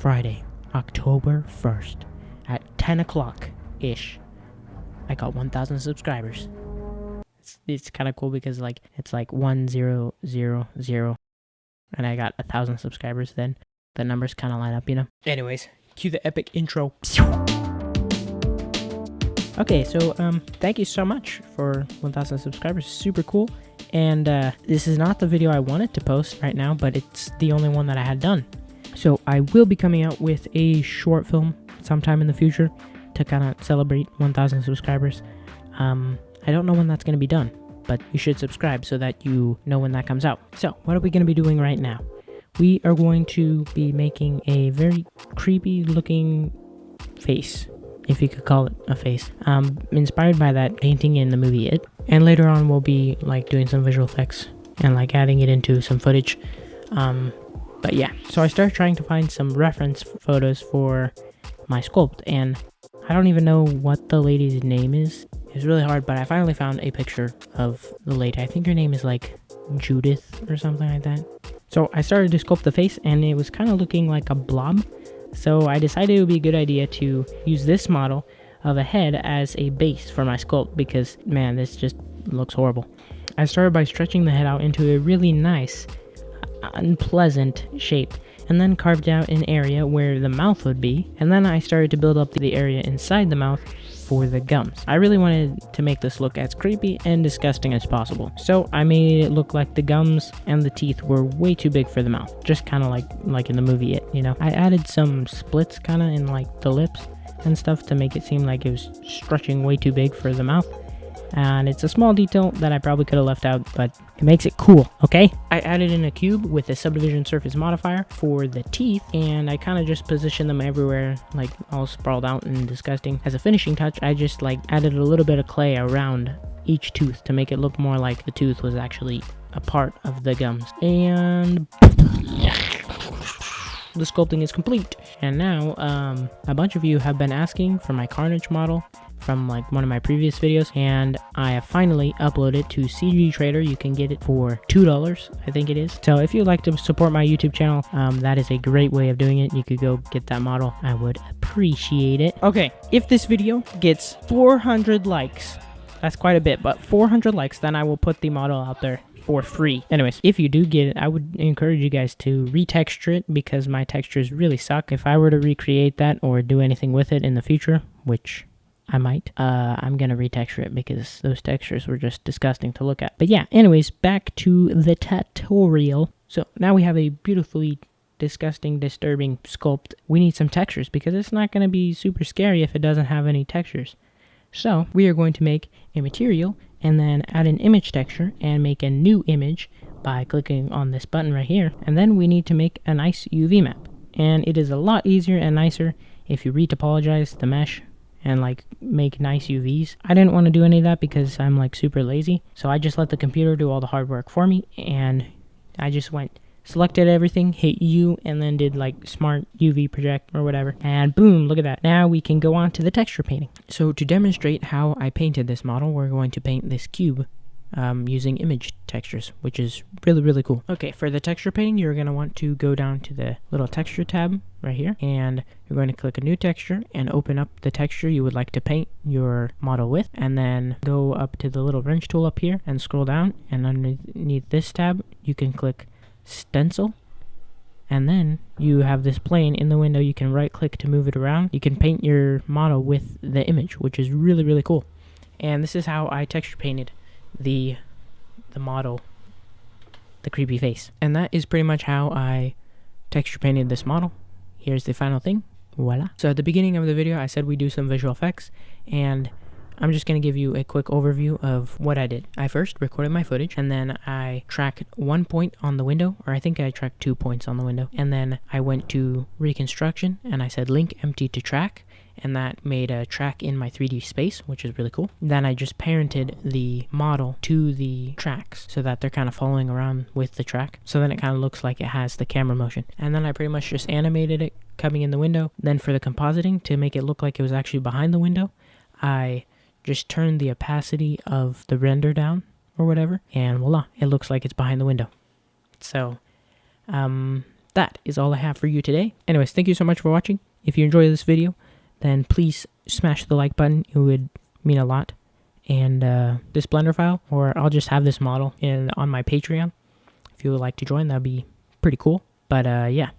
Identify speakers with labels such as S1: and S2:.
S1: Friday, October 1st, at 10 o'clock-ish, I got 1,000 subscribers. It's kind of cool because it's like 1000, and I got 1,000 subscribers. Then the numbers kind of line up, you know. Anyways, cue the epic intro. Okay, so thank you so much for 1,000 subscribers. Super cool. And this is not the video I wanted to post right now, but it's the only one that I had done. So I will be coming out with a short film sometime in the future to kind of celebrate 1,000 subscribers. I don't know when that's going to be done, but you should subscribe so that you know when that comes out. So what are we going to be doing right now? We are going to be making a very creepy looking face, if you could call it a face, inspired by that painting in the movie It. And later on we'll be like doing some visual effects and like adding it into some footage. But yeah, so I started trying to find some reference photos for my sculpt, and I don't even know what the lady's name is. It's really hard, but I finally found a picture of the lady. I think her name is like Judith or something like that. So I started to sculpt the face, and it was kind of looking like a blob. So I decided it would be a good idea to use this model of a head as a base for my sculpt because, man, this just looks horrible. I started by stretching the head out into a really nice, unpleasant shape, and then carved out an area where the mouth would be, and then I started to build up the area inside the mouth for the gums. I really wanted to make this look as creepy and disgusting as possible, so I made it look like the gums and the teeth were way too big for the mouth, just kind of like in the movie It, you know. I added some splits kind of in like the lips and stuff to make it seem like it was stretching way too big for the mouth. And it's a small detail that I probably could have left out, but it makes it cool, okay? I added in a cube with a subdivision surface modifier for the teeth, and I kind of just positioned them everywhere, like all sprawled out and disgusting. As a finishing touch, I just like added a little bit of clay around each tooth to make it look more like the tooth was actually a part of the gums. And the sculpting is complete. And now, a bunch of you have been asking for my Carnage model from like one of my previous videos, and I have finally uploaded it to CG Trader. You can get it for $2, I think it is. So if you'd like to support my YouTube channel, that is a great way of doing it. You could go get that model. I would appreciate it. Okay, if this video gets 400 likes, that's quite a bit, but 400 likes, then I will put the model out there for free. Anyways, if you do get it, I would encourage you guys to retexture it because my textures really suck. If I were to recreate that or do anything with it in the future, which I might, I'm gonna retexture it because those textures were just disgusting to look at. But yeah, anyways, back to the tutorial. So now we have a beautifully disgusting, disturbing sculpt. We need some textures because it's not gonna be super scary if it doesn't have any textures. So we are going to make a material and then add an image texture and make a new image by clicking on this button right here. And then we need to make a nice UV map. And it is a lot easier and nicer if you retopologize the mesh and like make nice UVs. I didn't want to do any of that because I'm like super lazy. So I just let the computer do all the hard work for me, and I just selected everything, hit U, and then did like smart UV project or whatever, and boom, look at that. Now we can go on to the texture painting. So to demonstrate how I painted this model, we're going to paint this cube using image textures, which is really cool. Okay, for the texture painting, you're going to want to go down to the little texture tab right here, and you're going to click a new texture and open up the texture you would like to paint your model with, and then go up to the little wrench tool up here and scroll down, and underneath this tab you can click stencil, and then you have this plane in the window. You can right click to move it around. You can paint your model with the image, which is really cool. And this is how I texture painted the model, the creepy face. And that is pretty much how I texture painted this model. Here's the final thing. Voila. So at the beginning of the video I said we do some visual effects, and I'm just going to give you a quick overview of what I did. I first recorded my footage, and then I tracked 1 point on the window, or I think I tracked 2 points on the window. And then I went to reconstruction, and I said link empty to track, and that made a track in my 3D space, which is really cool. Then I just parented the model to the tracks so that they're kind of following around with the track. So then it kind of looks like it has the camera motion. And then I pretty much just animated it coming in the window. Then for the compositing, to make it look like it was actually behind the window, I just turn the opacity of the render down or whatever, and voila, it looks like it's behind the window. So that is all I have for you today. Anyways, thank you so much for watching. If you enjoyed this video, then please smash the like button. It would mean a lot. And this Blender file, or I'll just have this model on my Patreon. If you would like to join, that'd be pretty cool. But yeah.